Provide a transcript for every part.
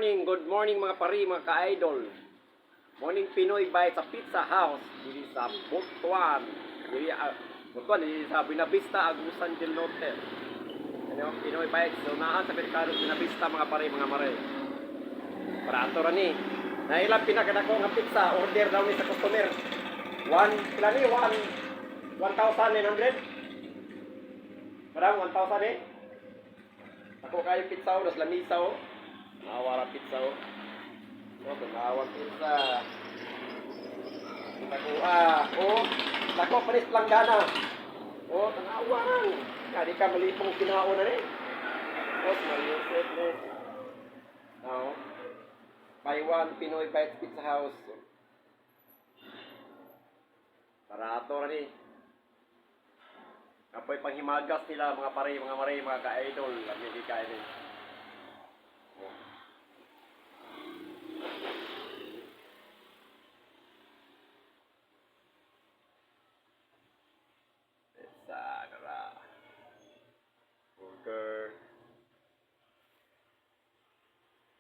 good morning mga pari, mga ka-idol. Morning Pinoy Bite sa Pizza House dili sa Butuan. Dili sa Buenavista, Agusan del Norte. Ano, Pinoy Bite so naan sa Mercado Buenavista mga pari, mga mare. Para ato ra ni. Na ilang pinakadako nga pizza order daw ni sa customer. 1,900. Parang 1,000 eh. Ako kayo pizza o, das lamisa o. Nawara pizza o. So, tunawang pizza. Nako, panis langgana. O, tunawang. Kadi ka malipong kinao na rin. O, malusot na. Now, buy one Pinoy Bite Pizza House. Barato na rin. Apoy panghimagas nila mga pare, mga mare, mga ka-idol. Hindi ka rin. Burger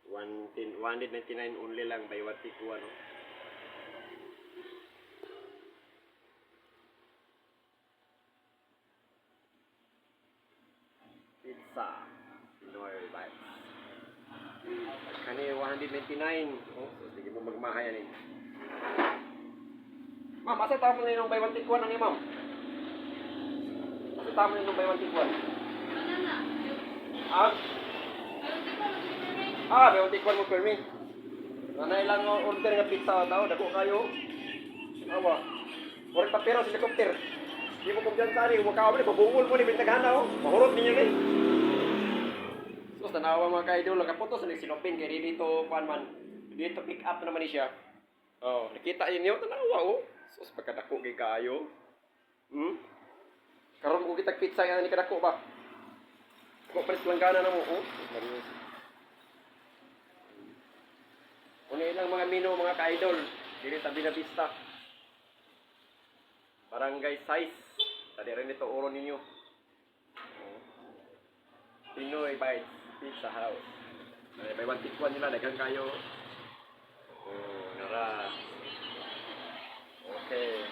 199 only lang by what tiku ano. Pizza Pinoy Bites kani 199. Oh, so sige mo magmahayan ni. Ma'am, asa tamo na yung by one tiku ano ni ma'am? Asa tamo na yung by one tiku? May tikwan mo permi. Nanay lang order nga pizza tao, dako kayo. Awa. Ore papero sa helicopter. Di mo kumpiyansa ni, mukha mo babungol mo ni bintagana oh. Mahurot ninyo ni. So tanawa mga ka-idol, kaputos ni sinopin kay dito kuan man. Dito pick up naman ni siya. Oh, nakita niyo tanawa oh. So pagkadako kay kayo. Karon ko kita pizza nga ni kadako ba? Kung palis langgana na mo, oh. Una ilang mga menu, mga ka-idol. Dili sa Buenavista. Barangay size. Tadi rin ito, uro ninyo. Pinoy Bites Pizza House. May one tikwan nila, dagang kayo. Nara. Okay.